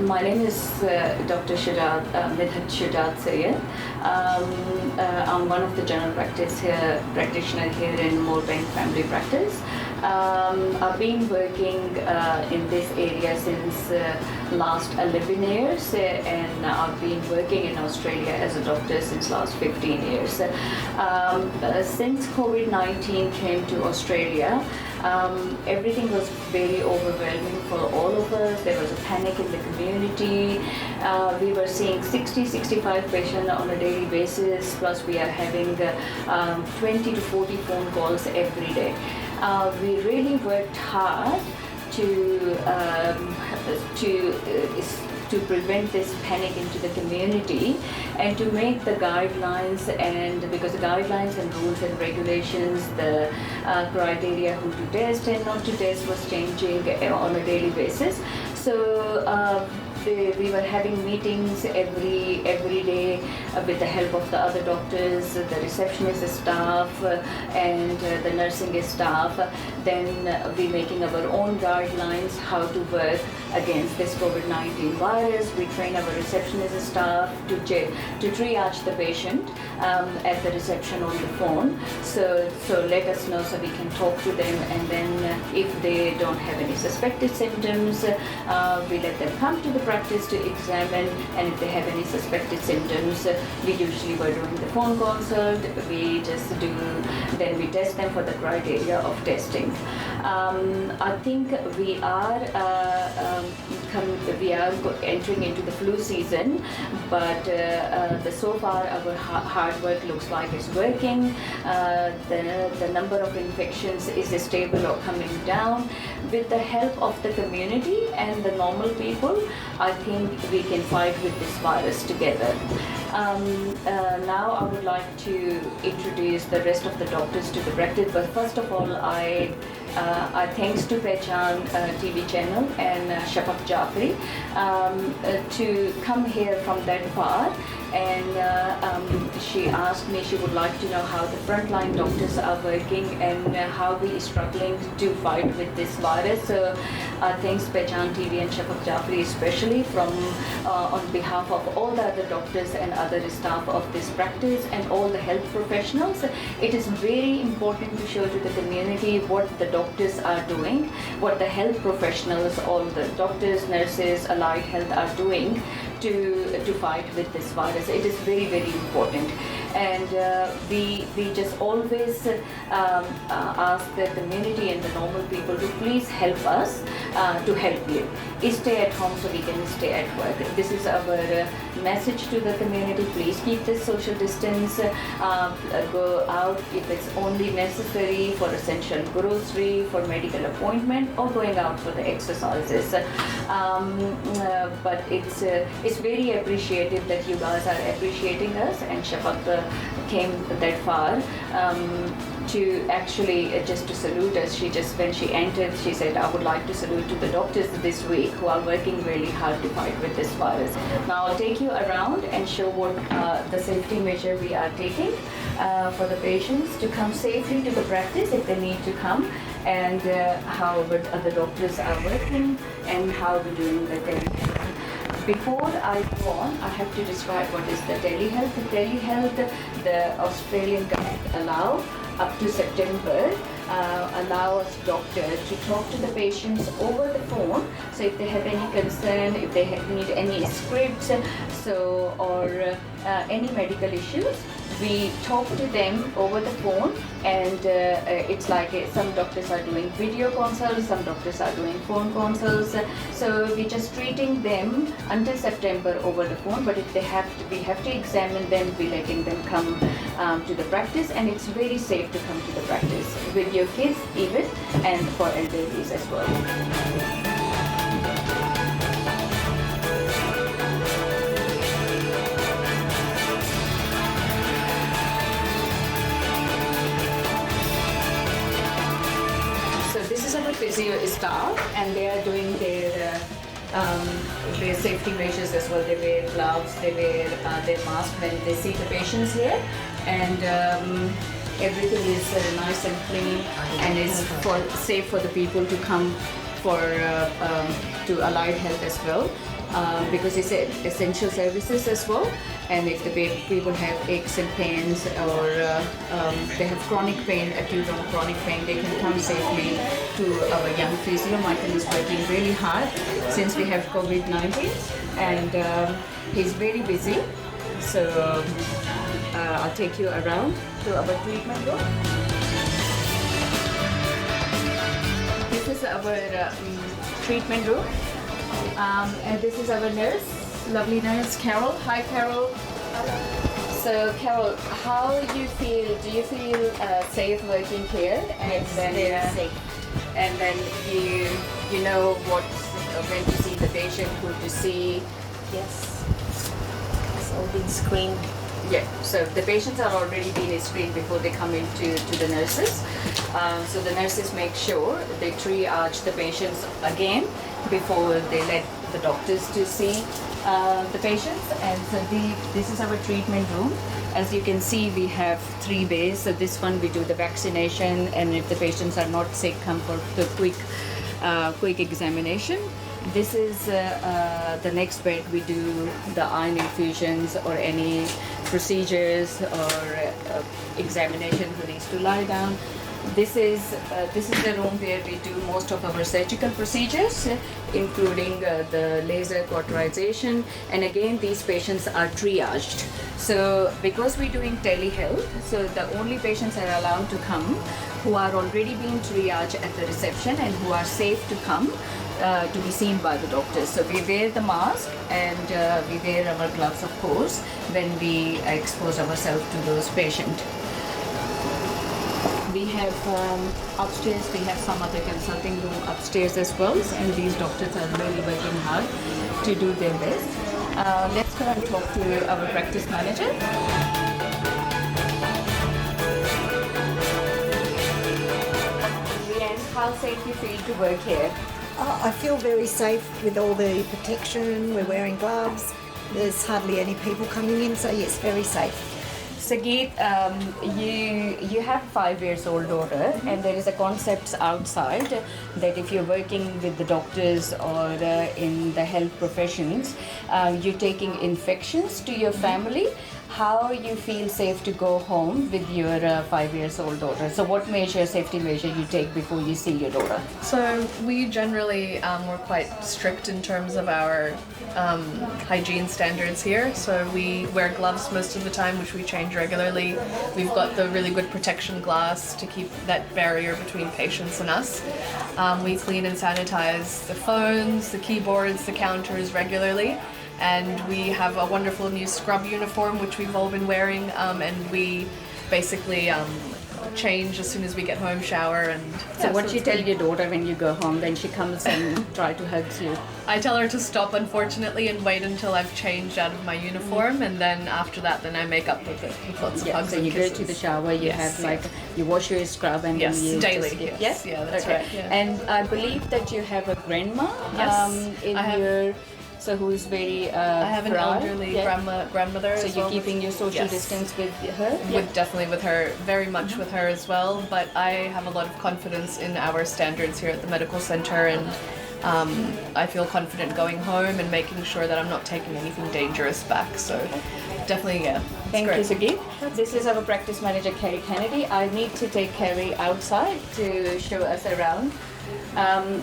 My name is Dr. Midhat Shujat Sayed. I'm one of the general practitioner here in Moorebank Family Practice. I've been working in this area since last 11 years and I've been working in Australia as a doctor since last 15 years. Since COVID-19 came to Australia, everything was very overwhelming for all of us. There was a panic in the community. We were seeing 60-65 patients on a daily basis, plus we are having 20 to 40 phone calls every day. We really worked hard to prevent this panic into the community and to make the guidelines, and because the guidelines and rules and regulations, the criteria who to test and not to test was changing on a daily basis. So we were having meetings every day with the help of the other doctors, the receptionist staff, and the nursing staff. Then we making our own guidelines how to work against this COVID-19 virus. We train our receptionist staff to triage the patient at the reception on the phone. So let us know so we can talk to them, and then if they don't have any suspected symptoms, we let them come to the practice to examine, and if they have any suspected symptoms, we usually were doing the phone consult. We test them for the criteria of testing. I think we are entering into the flu season, but so far our hard work looks like it's working. The number of infections is stable or coming down. With the help of the community and the normal people, I think we can fight with this virus together. Now I would like to introduce the rest of the doctors to the practice, but first of all, I thanks to Pehchan TV channel and Shafaq Jafri to come here from that far, and she asked me she would like to know how the frontline doctors are working and how we are struggling to fight with this virus. So thanks Pehchan TV and Shafaq Jafri especially on behalf of all the other doctors and other staff of this practice and all the health professionals. It is very important to show to the community what the doctors are doing, what the health professionals, all the doctors, nurses, allied health are doing to fight with this virus. It is very, very important. And we just always ask the community and the normal people to please help us to help you. Stay at home so we can stay at work. This is our message to the community. Please keep this social distance. Go out if it's only necessary for essential grocery, for medical appointment, or going out for the exercises. But it's very appreciative that you guys are appreciating us, and Shafaq came that far to actually just to salute us. When she entered, she said, I would like to salute to the doctors this week who are working really hard to fight with this virus. Now I'll take you around and show what the safety measure we are taking for the patients to come safely to the practice if they need to come, and how other doctors are working and how we're doing the telehealth. Before I go on, I have to describe what is the telehealth. The telehealth, the Australian government allow up to September, allow us doctors to talk to the patients over the phone. So if they have any concern, if they need any scripts, or any medical issues, we talk to them over the phone, and it's like some doctors are doing video consults, some doctors are doing phone consults. So we're just treating them until September over the phone, but if we have to examine them, we're letting them come to the practice, and it's very safe to come to the practice with your kids even, and for elderlies as well. This is our physio staff, and they are doing their safety measures as well. They wear gloves, they wear their mask when they see the patients here, and everything is nice and clean, and is safe for the people to come to allied health as well. because it's essential services as well. And if the people have aches and pains, or they have chronic pain, acute or chronic pain, they can come safely to our young physio. Michael is working really hard since we have COVID-19, and he's very busy. So I'll take you around to our treatment room. This is our treatment room, and this is our nurse, lovely nurse Carol. Hi, Carol. Hello. So, Carol, how you feel? Do you feel safe working here? And Yes, then, very safe. And then you know what when to see the patient, who to see. Yes. It's all been screened. Yeah, so the patients are already being screened before they come into the nurses. So the nurses make sure they triage the patients again before they let the doctors to see the patients. And so this is our treatment room. As you can see, we have 3 bays. So this one we do the vaccination, and if the patients are not sick, come for the quick examination. This is the next bed. We do the iron infusions or any procedures or examination who needs to lie down. This is the room where we do most of our surgical procedures, including the laser cauterization. And again, these patients are triaged. So because we're doing telehealth, so the only patients are allowed to come who are already being triaged at the reception and who are safe to come to be seen by the doctors. So we wear the mask, and we wear our gloves, of course, when we expose ourselves to those patients. We have upstairs, we have some other consulting room upstairs as well, and these doctors are really working hard to do their best. Let's go and talk to our practice manager. Leanne, how safe you feel to work here? I feel very safe with all the protection. We're wearing gloves. There's hardly any people coming in, so yes, very safe. Sageet, you have a 5-year-old daughter, and there is a concept outside that if you're working with the doctors or in the health professions, you're taking infections to your family. How you feel safe to go home with your 5-year-old daughter? So what safety measure you take before you see your daughter? So we generally we're quite strict in terms of our hygiene standards here. So we wear gloves most of the time, which we change regularly. We've got the really good protection glass to keep that barrier between patients and us. We clean and sanitize the phones, the keyboards, the counters regularly. And we have a wonderful new scrub uniform, which we've all been wearing, and we basically change as soon as we get home, shower, and... So what you tell your daughter when you go home, then she comes and try to hug you? I tell her to stop, unfortunately, and wait until I've changed out of my uniform, and then after that, then I make up with it with lots of hugs so and you kisses. go to the shower, you have you wash your scrub, and yes, then you daily. Just, Yes, yeah, that's okay. right. Yeah. And I believe that you have a grandma Yes, your... So who is very I have an proud. elderly grandmother. So as you're well. keeping your social Yes. distance with her? Definitely with her, very much with her as well. But I have a lot of confidence in our standards here at the medical center, and I feel confident going home and making sure that I'm not taking anything dangerous back. So definitely, yeah. Thank great. you, Sageet. This is our practice manager, Carrie Kennedy. I need to take Carrie outside to show us around.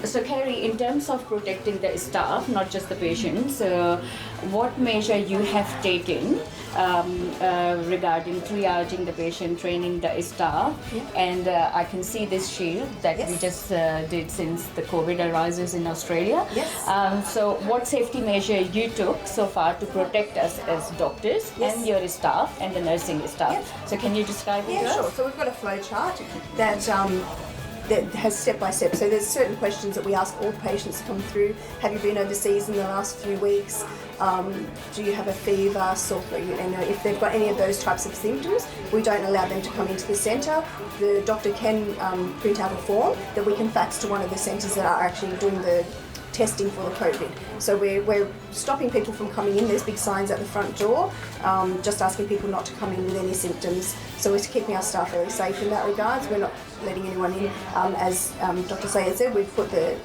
So Carrie, in terms of protecting the staff, not just the patients, what measure you have taken regarding triaging the patient, training the staff, and I can see this shield that we just did since the COVID arises in Australia. So what safety measure you took so far to protect us as doctors and your staff and the nursing staff? So can you describe it to us? Sure. So we've got a flow chart that has step by step. So there's certain questions that we ask all patients to come through. Have you been overseas in the last few weeks? Do you have a fever, sore throat? And if they've got any of those types of symptoms, we don't allow them to come into the centre. The doctor can print out a form that we can fax to one of the centres that are actually doing the testing for the COVID. So we're stopping people from coming in. There's big signs at the front door, just asking people not to come in with any symptoms. So we're keeping our staff very safe in that regards. We're not letting anyone in. As Dr. Sayed said, we've put the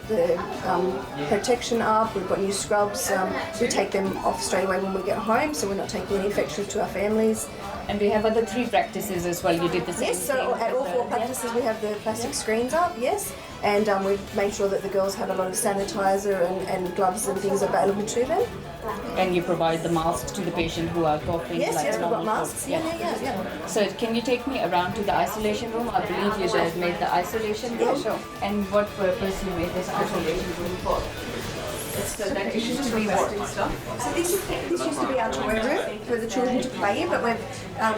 protection up, we've got new scrubs, we take them off straight away when we get home, so we're not taking any infections to our families. And we have other 3 practices as well. You did the same Yes, so thing. at all 4 practices we have the plastic screens up, yes, and we've made sure that the girls have a lot of sanitizer and gloves and things available to them. And you provide the masks to the patient who are coughing. Yes, like yes, we've got normal masks. cough. Yeah. So can you take me around to the isolation room? I believe you guys made the isolation room. Yeah, sure. And what purpose you made this isolation room for? So that it used to be what? So this used to be our toy room for the children to play in, but we've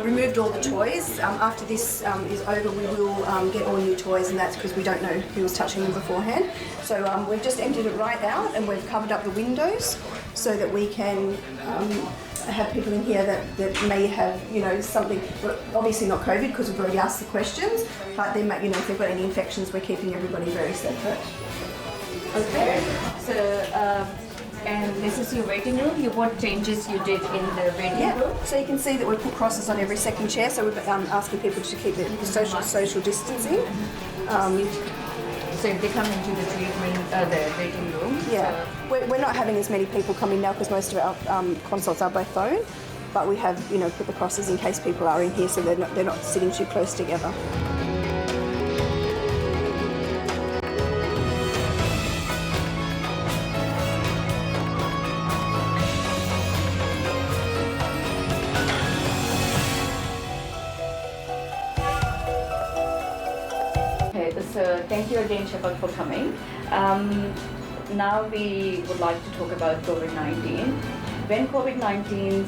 removed all the toys. After this is over, we will get all new toys, and that's because we don't know who was touching them beforehand. So we've just emptied it right out, and we've covered up the windows so that we can have people in here that may have, something, obviously not COVID because we've already asked the questions, but they might, if they've got any infections, we're keeping everybody very separate. Okay. So, and this is your waiting room. What changes you did in the waiting room? So you can see that we've put crosses on every second chair, so we're asking people to keep the social distancing. So if they come into the treatment, the waiting room. Yeah, we're not having as many people come in now because most of our consults are by phone, but we have put the crosses in case people are in here, so they're not sitting too close together. So thank you again, Shepard, for coming. Now we would like to talk about COVID-19. When COVID-19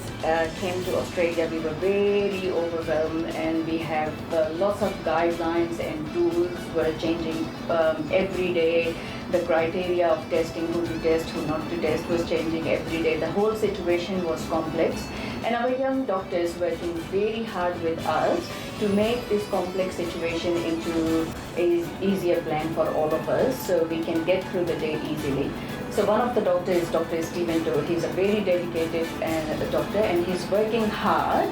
came to Australia, we were very overwhelmed, and we have lots of guidelines and rules were changing every day. The criteria of testing, who to test, who not to test, was changing every day. The whole situation was complex, and our young doctors working very hard with us to make this complex situation into an easier plan for all of us, so we can get through the day easily. So one of the doctors is Dr. Stephen Todd. He's a very dedicated doctor, and he's working hard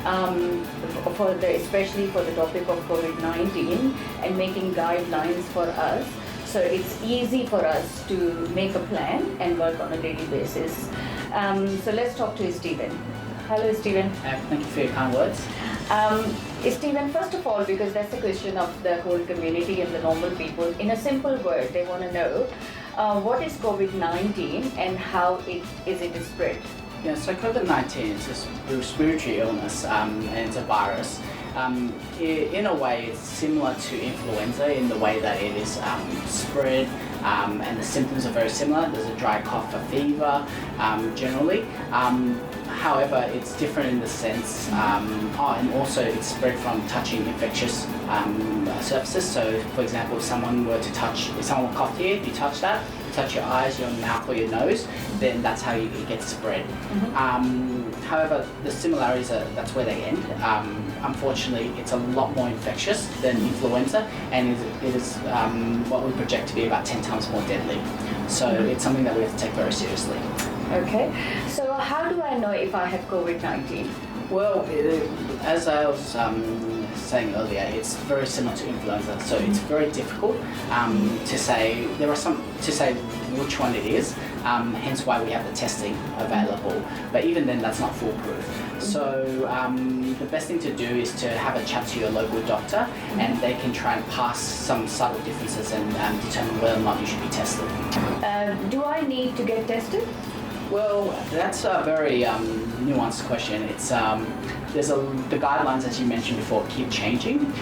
especially for the topic of COVID-19 and making guidelines for us. So it's easy for us to make a plan and work on a daily basis. So let's talk to Stephen. Hello, Stephen. Thank you for your kind words. Stephen, first of all, because that's the question of the whole community and the normal people, in a simple word, they want to know what is COVID-19 and how is it spread? Yeah, so COVID-19 is a respiratory illness and it's a virus. In a way, it's similar to influenza in the way that it is spread and the symptoms are very similar. There's a dry cough, a fever generally. However, it's different in the sense, and also it's spread from touching infectious surfaces. So, for example, if someone coughed here, you touch that, touch your eyes, your mouth or your nose, then that's how it gets spread. However, the similarities that's where they end. Unfortunately, it's a lot more infectious than influenza, and it is what we project to be about 10 times more deadly. So it's something that we have to take very seriously. Okay, so how do I know if I have COVID-19? Well, as I was saying earlier, it's very similar to influenza, so it's very difficult to say. There are some to say which one it is, hence why we have the testing available. But even then, that's not foolproof. So the best thing to do is to have a chat to your local doctor, and they can try and pass some subtle differences and determine whether or not you should be tested. Do I need to get tested? Well, that's a very nuanced question. It's the guidelines, as you mentioned before, keep changing.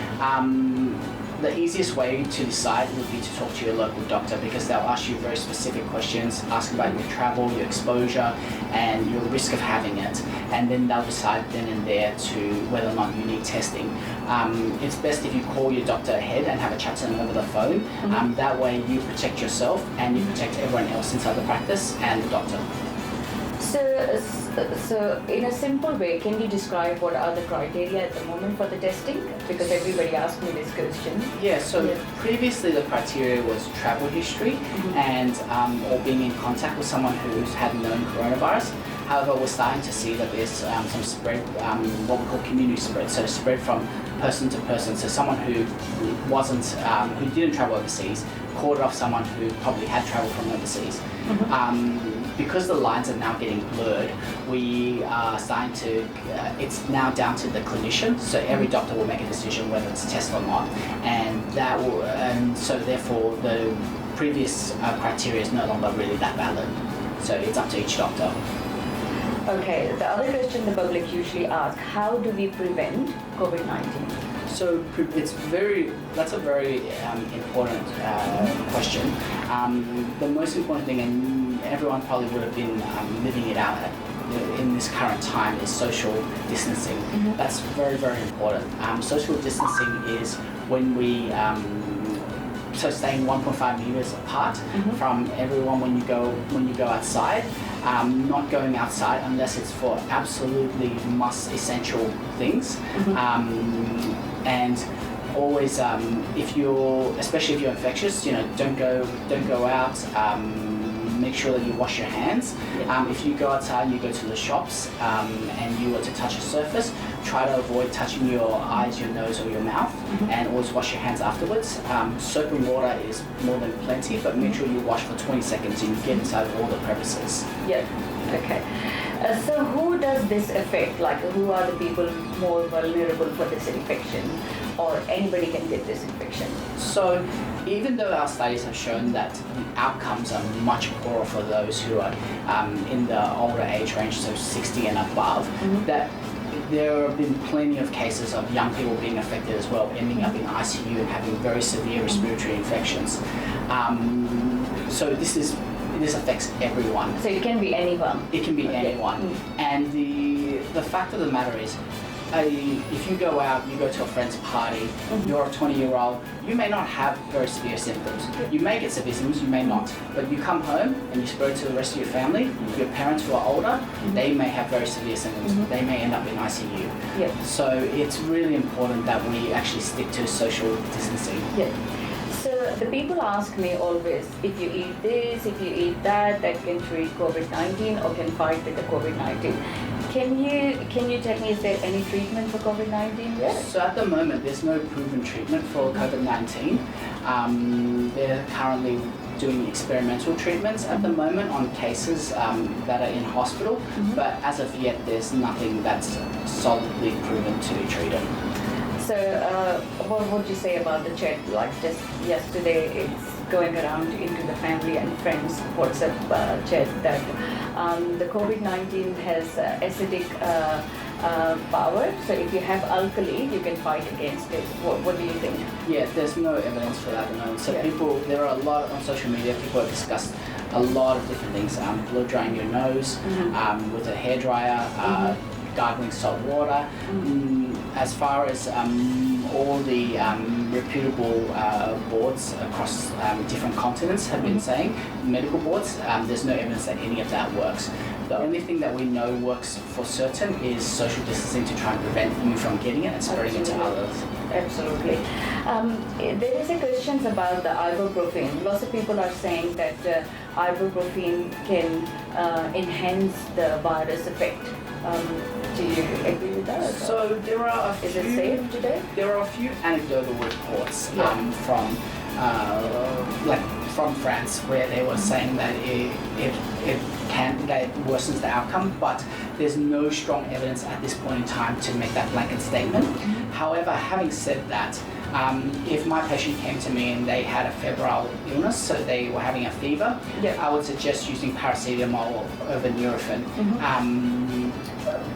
The easiest way to decide would be to talk to your local doctor, because they'll ask you very specific questions, ask about your travel, your exposure, and your risk of having it, and then they'll decide then and there to whether or not you need testing. It's best if you call your doctor ahead and have a chat to them over the phone. That way you protect yourself and you protect everyone else inside the practice and the doctor. So in a simple way, can you describe what are the criteria at the moment for the testing? Because everybody asked me this question. Yeah, so previously the criteria was travel history and or being in contact with someone who's had known coronavirus. However, we're starting to see that there's some spread, what we call community spread, so spread from person to person. So someone who who didn't travel overseas caught it off someone who probably had travelled from overseas. Because the lines are now getting blurred, we are starting to, it's now down to the clinician, so every doctor will make a decision whether it's a test or not, and so therefore the previous criteria is no longer really that valid. So it's up to each doctor. Okay, the other question the public usually asks, how do we prevent COVID-19? So that's a very important question. The most important thing, and everyone probably would have been living it out in this current time, is social distancing. That's very, very important. Social distancing is when we so staying 1.5 meters apart from everyone when you go outside. Not going outside unless it's for absolutely must essential things, and always especially if you're infectious, don't go out. Make sure that you wash your hands. If you go outside and you go to the shops and you were to touch a surface, try to avoid touching your eyes, your nose or your mouth, and always wash your hands afterwards. Soap and water is more than plenty, but make sure you wash for 20 seconds and you get inside all the crevices. Yeah, okay. So who does this affect? Like, who are the people more vulnerable for this infection, or anybody can get this infection? So even though our studies have shown that the outcomes are much poorer for those who are in the older age range, so 60 and above, that there have been plenty of cases of young people being affected as well, ending up in ICU and having very severe respiratory infections. So this affects everyone. So it can be anyone. It can be anyone. And the fact of the matter is, if you go out, you go to a friend's party, you're a 20-year-old, you may not have very severe symptoms. You may get severe symptoms, you may not. But you come home and you spread it to the rest of your family, your parents who are older, they may have very severe symptoms. They may end up in ICU. So it's really important that we actually stick to social distancing. So the people ask me always, if you eat this, if you eat that can treat COVID-19 or can fight with the COVID-19. Can you tell me, is there any treatment for COVID-19 yet? So at the moment, there's no proven treatment for COVID-19. They're currently doing experimental treatments at the moment on cases that are in hospital, but as of yet, there's nothing that's solidly proven to be treated. So what would you say about the chat? Like just yesterday, it's going around into the family and friends WhatsApp chat that the COVID-19 has acidic power. So if you have alkali, you can fight against it. What do you think? Yeah, there's no evidence for that at the moment. So there are a lot on social media, people have discussed a lot of different things. Blow drying your nose with a hairdryer, gargling salt water. As far as all the reputable boards across different continents have been saying, medical boards, there's no evidence that any of that works. The only thing that we know works for certain is social distancing to try and prevent you from getting it and spreading it to others. Absolutely. There is a question about the ibuprofen. Lots of people are saying that ibuprofen can enhance the virus effect. Do you agree with that? So there are Is it safe today? There are a few anecdotal reports from France where they were saying that it worsens the outcome, but there's no strong evidence at this point in time to make that blanket statement. However, having said that, if my patient came to me and they had a febrile illness, so they were having a fever, I would suggest using paracetamol over Nurofen.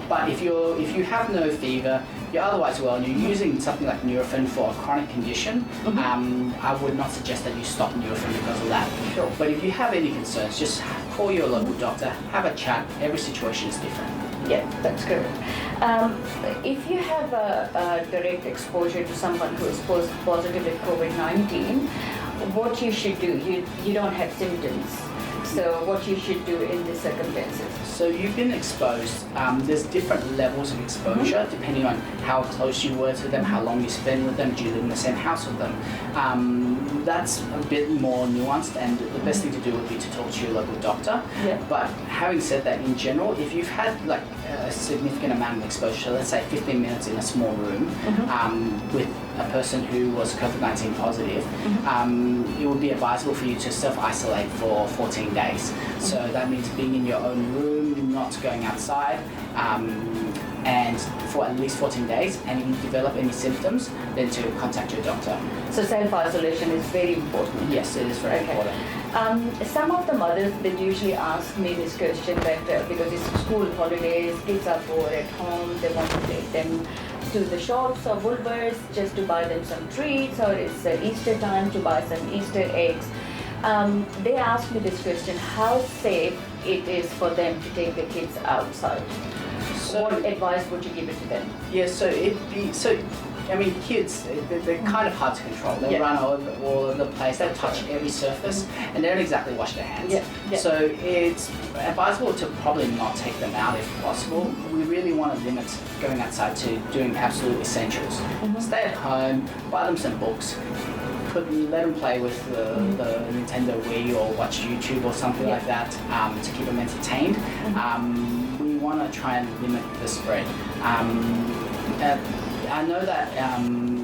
But if you have no fever, you're otherwise well, and you're using something like Nurofen for a chronic condition, I would not suggest that you stop Nurofen because of that. Sure. But if you have any concerns, just call your local doctor, have a chat. Every situation is different. Yeah, that's good. If you have a direct exposure to someone who is positive with COVID-19, what you should do, you don't have symptoms. So what you should do in these circumstances? So you've been exposed. There's different levels of exposure depending on how close you were to them, how long you spend with them, do you live in the same house with them. That's a bit more nuanced, and the best thing to do would be to talk to your local doctor. Yeah. But having said that, in general, if you've had like a significant amount of exposure, let's say 15 minutes in a small room with a person who was COVID-19 positive, it would be advisable for you to self-isolate for 14 days. So that means being in your own room, not going outside, and for at least 14 days, and if you develop any symptoms, then to contact your doctor. So self-isolation is very important. Yes, it is very important. Some of the mothers, they usually ask me this question that because it's school holidays, kids are bored at home, they want to take them to the shops or Woolworths just to buy them some treats, or it's Easter time to buy some Easter eggs. They ask me this question, how safe it is for them to take the kids outside? So, what advice would you give it to them? Yeah, I mean, kids, they're kind of hard to control. They run all over the place, they touch every surface, and they don't exactly wash their hands. Yeah. So it's advisable to probably not take them out if possible. We really want to limit going outside to doing absolute essentials. Stay at home, buy them some books, let them play with the Nintendo Wii or watch YouTube or something like that to keep them entertained. We want to try and limit the spread. I know that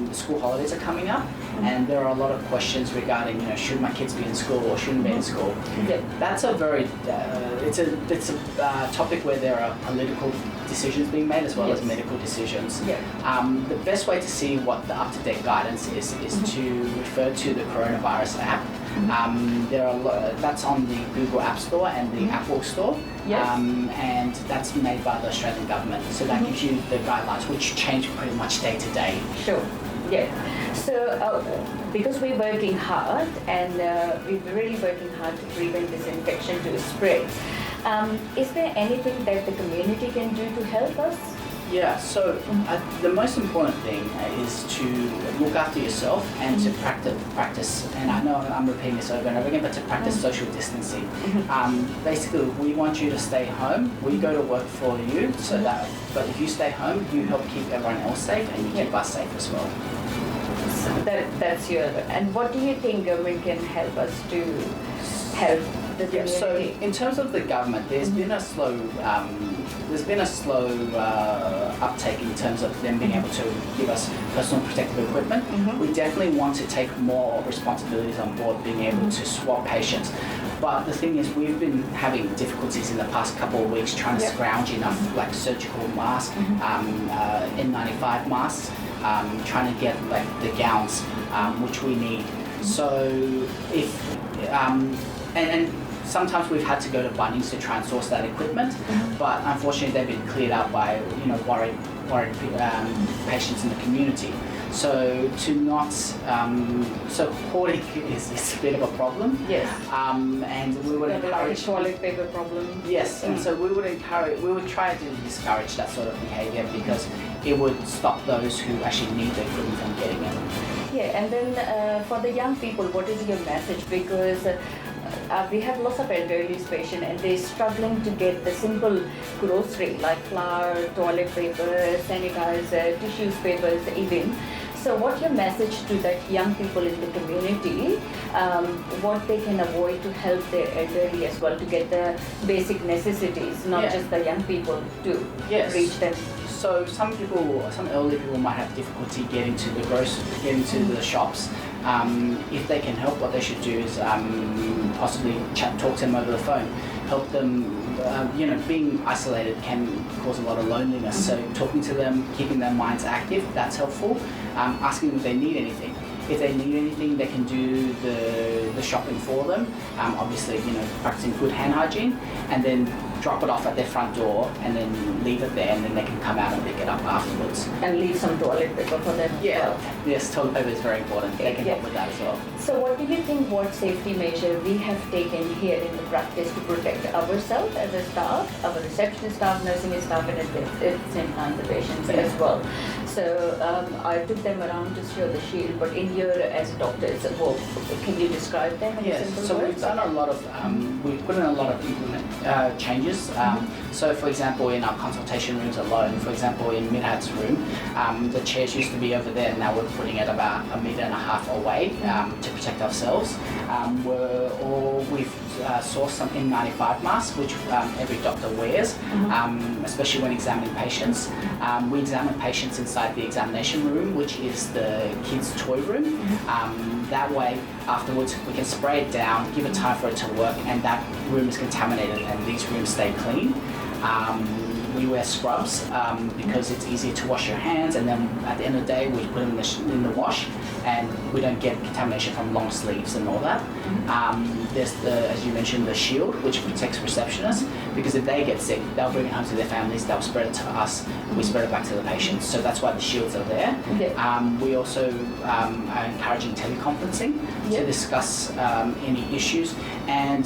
the school holidays are coming up, and there are a lot of questions regarding, should my kids be in school or shouldn't be in school. That's a very, it's a topic where there are political decisions being made as well as medical decisions. The best way to see what the up-to-date guidance is to refer to the coronavirus app. That's on the Google App Store and the Apple Store. And that's made by the Australian government. So that gives you the guidelines, which change pretty much day to day. Sure. Yeah. So because we're working hard and we're really working hard to prevent this infection to spread, is there anything that the community can do to help us? Yeah, so the most important thing is to look after yourself and to practice, and I know I'm repeating this over and over again, but to practice social distancing. Basically, we want you to stay home. We go to work for you, but if you stay home, you help keep everyone else safe and you keep us safe as well. So that's your, and what do you think government can help us to help the community? So in terms of the government, there's been a slow uptake in terms of them being able to give us personal protective equipment. We definitely want to take more responsibilities on board, being able to swab patients. But the thing is, we've been having difficulties in the past couple of weeks trying to scrounge enough like surgical masks, N95 masks, trying to get like the gowns which we need. So if and sometimes we've had to go to Bunnings to try and source that equipment, but unfortunately they've been cleared out by worried patients in the community. So so hoarding is a bit of a problem. And we would encourage toilet paper problem. Yes, and so we would try to discourage that sort of behaviour because it would stop those who actually need the equipment from getting it. Yeah, and then for the young people, what is your message? Because we have lots of elderly patients and they're struggling to get the simple grocery like flour, toilet paper, sanitizer, tissues, papers even. So what's your message to that young people in the community, what they can avoid to help their elderly as well to get the basic necessities, not just the young people to reach them? So some elderly people might have difficulty getting to the shops. If they can help, what they should do is possibly talk to them over the phone, help them. Being isolated can cause a lot of loneliness. So talking to them, keeping their minds active, that's helpful. Asking them if they need anything. If they need anything, they can do the shopping for them. Obviously, practicing good hand hygiene, and then drop it off at their front door, and then leave it there, and then they can come out and pick it up afterwards. And leave some toilet paper for them. Yes, toilet paper is very important. They can help with that as well. So what do you think, what safety measure we have taken here in the practice to protect ourselves as a staff, our reception staff, nursing staff, and at the same time the patients as well. So I took them around to show the shield, but in here as a doctor, can you describe them in Yes, simple so words? we've done a lot of, we've put in a lot of changes. So for example, in our consultation rooms alone, for example, in Midhat's room, the chairs used to be over there, now we're putting it about 1.5 meters away to protect ourselves. We've sourced some N95 masks, which every doctor wears, especially when examining patients. We examine patients inside the examination room, which is the kids' toy room. That way, afterwards, we can spray it down, give it time for it to work, and that room is contaminated and these rooms stay clean. We wear scrubs because it's easier to wash your hands, and then at the end of the day we put them in the wash, and we don't get contamination from long sleeves and all that. There's as you mentioned, the shield, which protects receptionists, because if they get sick, they'll bring it home to their families, they'll spread it to us, we spread it back to the patients. So that's why the shields are there. We also are encouraging teleconferencing to discuss any issues, and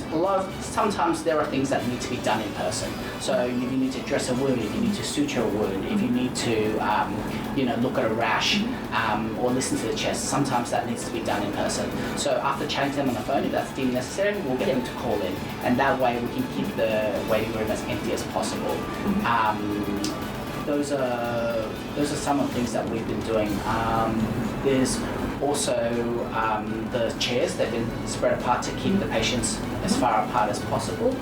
sometimes there are things that need to be done in person. So if you need to dress a wound, if you need to suture a wound, if you need to look at a rash or listen to the chest, sometimes that needs to be done in person. So after chatting to them on the phone, if that's deemed necessary, we'll get them to call in, and that way we can keep the waiting room as empty as possible. Those are some of the things that we've been doing. There's also the chairs, they've been spread apart to keep the patients as far apart as possible.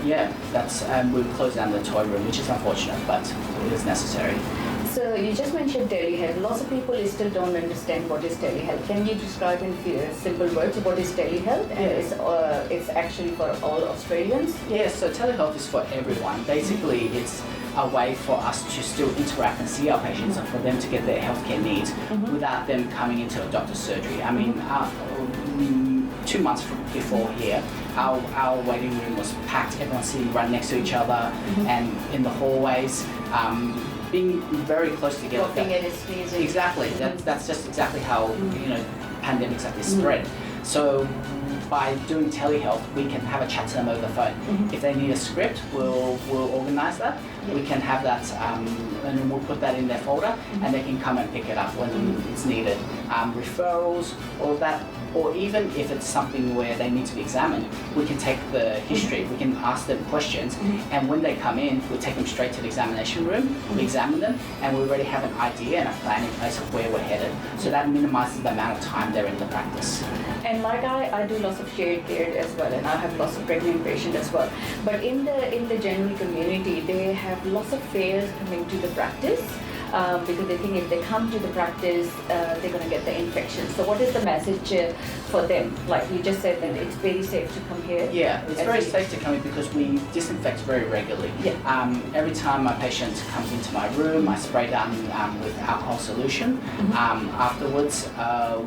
We've closed down the toy room, which is unfortunate, but it is necessary. So you just mentioned telehealth. Lots of people still don't understand what is telehealth. Can you describe in simple words what is telehealth? And it's actually for all Australians? Yes, so telehealth is for everyone. Basically, it's a way for us to still interact and see our patients and for them to get their healthcare needs without them coming into a doctor's surgery. I mean, 2 months before here, our waiting room was packed, everyone sitting right next to each other and in the hallways, being very close together. Coughing and sneezing. Exactly, that's just exactly how pandemics like this spread. So by doing telehealth, we can have a chat to them over the phone. If they need a script, we'll organise that. We can have that, and then we'll put that in their folder, and they can come and pick it up when it's needed. Referrals, all of that. Or even if it's something where they need to be examined, we can take the history, we can ask them questions, and when they come in, we'll take them straight to the examination room, we examine them, and we already have an idea and a plan in place of where we're headed. So that minimises the amount of time they're in the practice. And like I do lots of shared care as well, and I have lots of pregnant patients as well. But in the general community, they have lots of fears coming to the practice. Because they think if they come to the practice, they're going to get the infection. So what is the message for them? Like you just said that it's very safe to come here. Yeah, it's very safe to come in because we disinfect very regularly. Every time my patient comes into my room, I spray down with alcohol solution. Afterwards,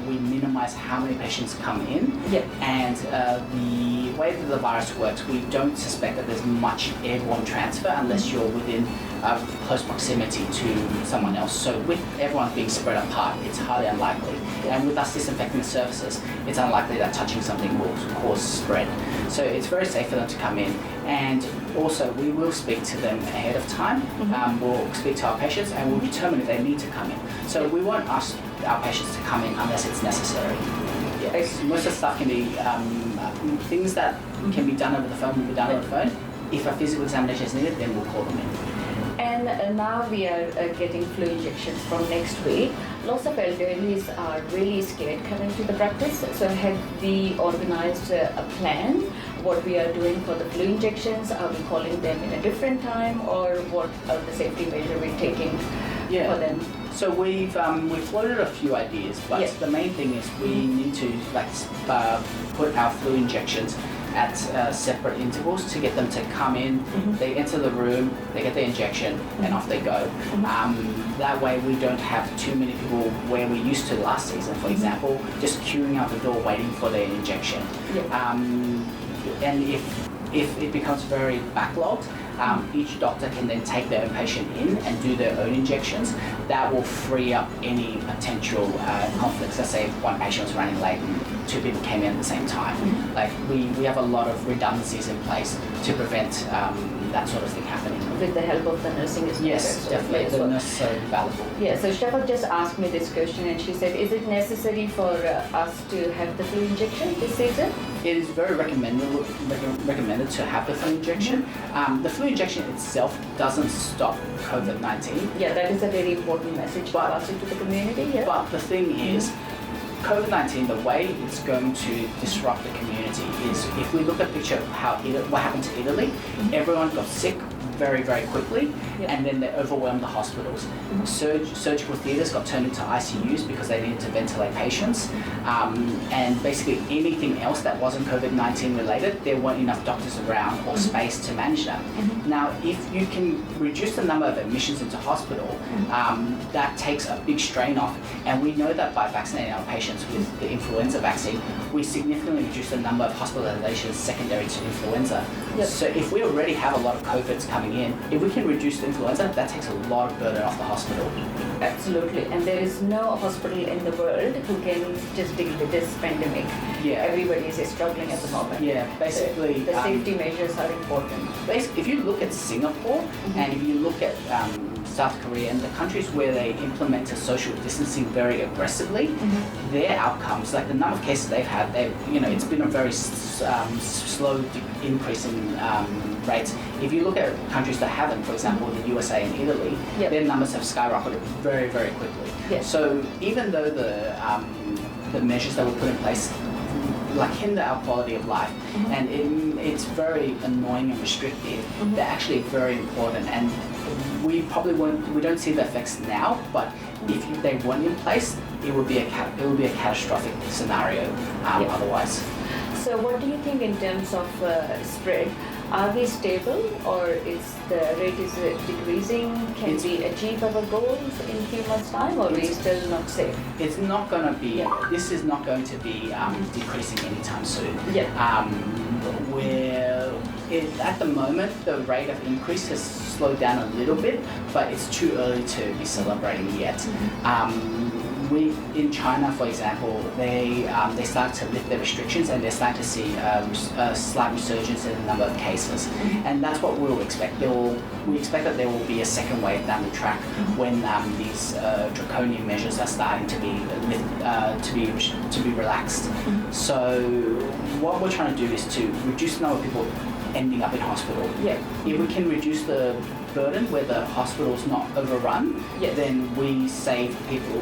we minimize how many patients come in. And the way that the virus works, we don't suspect that there's much airborne transfer unless you're within close proximity to someone else. So with everyone being spread apart, it's highly unlikely. And with us disinfecting the surfaces, it's unlikely that touching something will cause spread. So it's very safe for them to come in. And also, we will speak to them ahead of time. We'll speak to our patients and we'll determine if they need to come in. So we won't ask our patients to come in unless it's necessary. Most of the stuff can be things that can be done over the phone will be done over the phone. If a physical examination is needed, then we'll call them in. And now we are getting flu injections from next week. Lots of elderlies are really scared coming to the practice. So have we organized a plan? What we are doing for the flu injections? Are we calling them in a different time, or what are the safety measures we're taking for them? So we've floated a few ideas, but the main thing is we need to put our flu injections at separate intervals to get them to come in, they enter the room, they get the injection, and off they go. That way we don't have too many people where we used to last season, for example, just queuing out the door waiting for their injection. And if it becomes very backlogged, each doctor can then take their own patient in and do their own injections. That will free up any potential conflicts. Let's say if one patient was running late and 2 people came in at the same time. Like we have a lot of redundancies in place to prevent that sort of thing happening. With the help of the nursing is Yes, definitely. The nurse is so valuable. Yeah, so Shafak just asked me this question and she said, is it necessary for us to have the flu injection this season? It is very recommended to have the flu injection. The flu injection itself doesn't stop COVID-19. Yeah, that is a very important message to pass it to the community. Yeah. But the thing is, COVID-19, the way it's going to disrupt the community is if we look at a picture of what happened to Italy, everyone got sick very, very quickly, and then they overwhelmed the hospitals. Surgical theatres got turned into ICUs because they needed to ventilate patients, and basically anything else that wasn't COVID-19 related, there weren't enough doctors around or space to manage that. Now, if you can reduce the number of admissions into hospital, that takes a big strain off, and we know that by vaccinating our patients with the influenza vaccine, we significantly reduce the number of hospitalizations secondary to influenza. So if we already have a lot of COVIDs coming in, if we can reduce the influenza, that takes a lot of burden off the hospital. Absolutely, and there is no hospital in the world who can just deal with this pandemic. Yeah. Everybody is struggling at the moment. Yeah, basically. The safety measures are important. Basically, if you look at Singapore and if you look at South Korea and the countries where they implemented social distancing very aggressively, their outcomes, like the number of cases they've had, it's been a very slow increase in rates. If you look at countries that haven't, for example, the USA and Italy, their numbers have skyrocketed very, very quickly. So even though the measures that were put in place hinder our quality of life, and it's very annoying and restrictive, they're actually very important, and we don't see the effects now, but if they weren't in place, it would be a catastrophic scenario otherwise. So what do you think in terms of spread? Are we stable, or is the rate decreasing? Can we achieve our goals in a few months' time, or we still not safe? It's not going to be. This is not going to be decreasing anytime soon. At the moment, the rate of increase has slowed down a little bit, but it's too early to be celebrating yet. In China, for example, they started to lift their restrictions, and they're starting to see a slight resurgence in the number of cases, and that's what we'll expect. We expect that there will be a second wave down the track when these draconian measures are starting to be relaxed. So what we're trying to do is to reduce the number of people ending up in hospital. If we can reduce the burden where the hospital's not overrun, then we save people.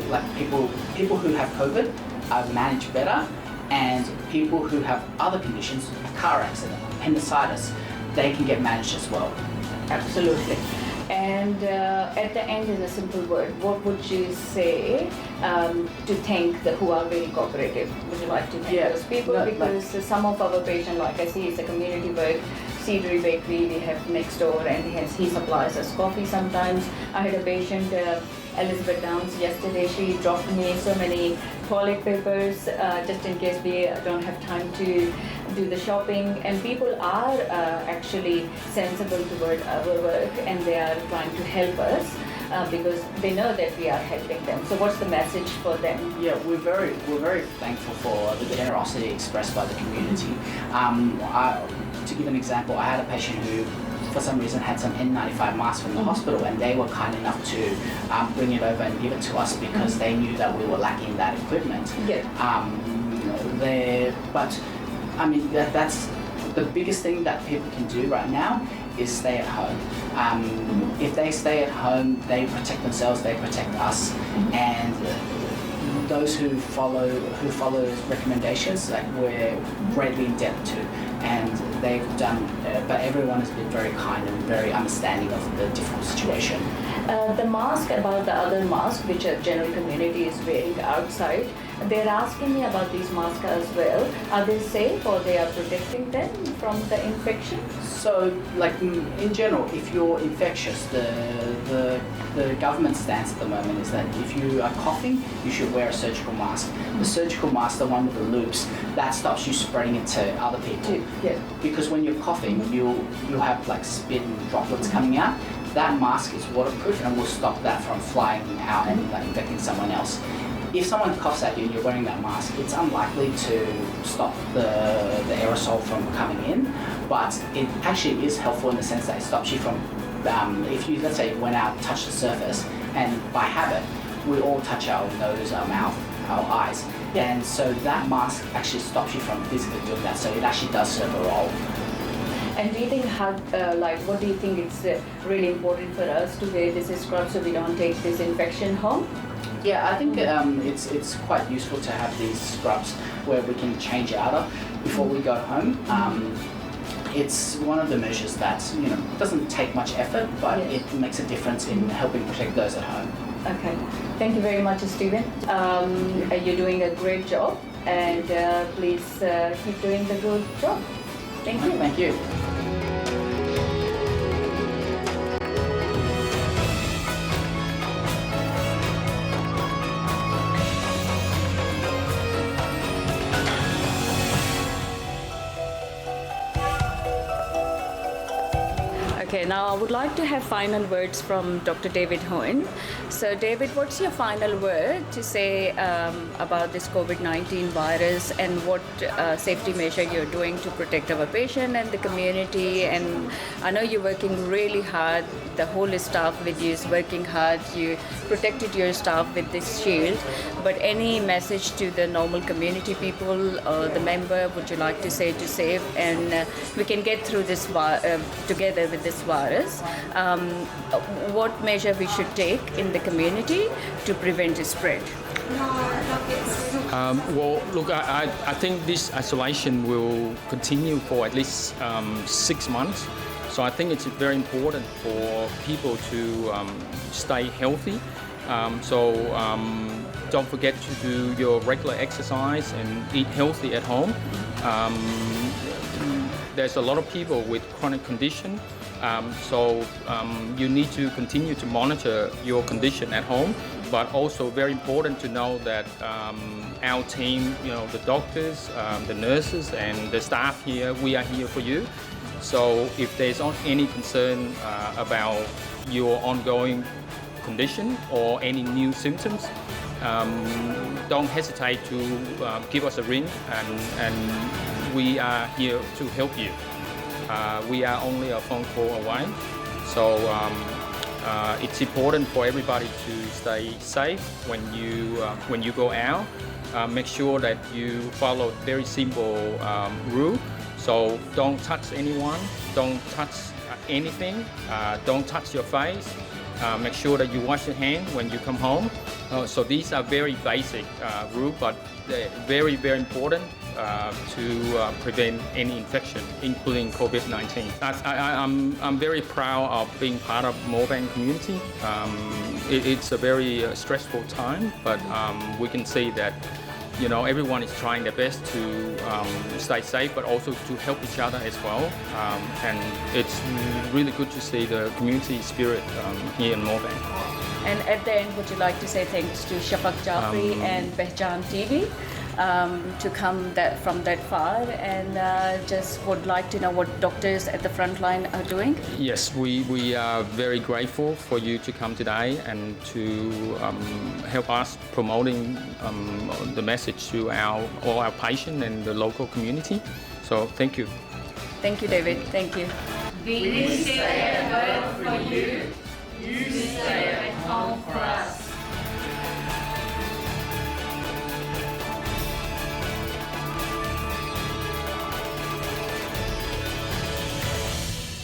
People who have COVID are managed better, and people who have other conditions, a car accident, appendicitis, they can get managed as well. Absolutely. And at the end, in a simple word, what would you say to thank who are very cooperative? Would you like to thank those people? Because some of our patients, like I see, it's a community work. Cedary Bakery we have next door, and he supplies us coffee sometimes. I had a patient, Elizabeth Downs, yesterday. She dropped me so many toilet papers just in case we don't have time to do the shopping, and people are actually sensible toward our work, and they are trying to help us because they know that we are helping them. So what's the message for them? Yeah, we're very thankful for the generosity expressed by the community. To give an example, I had a patient who for some reason had some N95 masks from the hospital, and they were kind enough to bring it over and give it to us because they knew that we were lacking that equipment. But I mean, that's the biggest thing that people can do right now is stay at home. If they stay at home, they protect themselves, they protect us, and those who follow recommendations, we're greatly indebted to, and they've done. But everyone has been very kind and very understanding of the difficult situation. The mask, about the other mask which a general community is wearing outside, they're asking me about these masks as well. Are they safe, or they are protecting them from the infection? So, in general, if you're infectious, the government stance at the moment is that if you are coughing, you should wear a surgical mask. The surgical mask, the one with the loops, that stops you spreading it to other people. Because when you're coughing, you'll have spit and droplets coming out. that mask is waterproof and will stop that from flying out and infecting someone else. If someone coughs at you and you're wearing that mask, it's unlikely to stop the aerosol from coming in, but it actually is helpful in the sense that it stops you from, if you, let's say, went out and touched the surface, and by habit, we all touch our nose, our mouth, our eyes, and so that mask actually stops you from physically doing that, so it actually does serve a role. And do you think what do you think it's really important for us to wear this scrub so we don't take this infection home? Yeah, I think it's quite useful to have these scrubs where we can change out before we go home. It's one of the measures that doesn't take much effort, but it makes a difference in helping protect those at home. Okay, thank you very much, Stephen. You're doing a great job, and please keep doing the good job. Thank you. Thank you. Okay, now I would like to have final words from Dr. David Hohen. So David, what's your final word to say about this COVID-19 virus and what safety measure you're doing to protect our patient and the community? And I know you're working really hard, the whole staff with you is working hard, you protected your staff with this shield, but any message to the normal community people or the member would you like to say to save and we can get through this together with this virus? What measure we should take in the community to prevent the spread? Well, look, I think this isolation will continue for at least 6 months. So I think it's very important for people to stay healthy. Don't forget to do your regular exercise and eat healthy at home. There's a lot of people with chronic condition. You need to continue to monitor your condition at home, but also very important to know that our team, the doctors, the nurses and the staff here, we are here for you. So if there's any concern about your ongoing condition or any new symptoms, don't hesitate to give us a ring and we are here to help you. We are only a phone call away, so it's important for everybody to stay safe when you go out. Make sure that you follow very simple rule. So don't touch anyone, don't touch anything, don't touch your face. Make sure that you wash your hands when you come home. So these are very basic rules, but they're very, very important to prevent any infection, including COVID-19. I'm very proud of being part of Moorbang community. It's a very stressful time, but we can see that everyone is trying their best to stay safe, but also to help each other as well. And it's really good to see the community spirit here in Moorbang. And at the end, would you like to say thanks to Shafaq Jafri and Pehchan TV to come from that far, and just would like to know what doctors at the Frontline are doing? Yes, we are very grateful for you to come today and to help us promoting the message to all our patients and the local community. So thank you. Thank you, David. Thank you. We stay at home for you. You stay at home for us.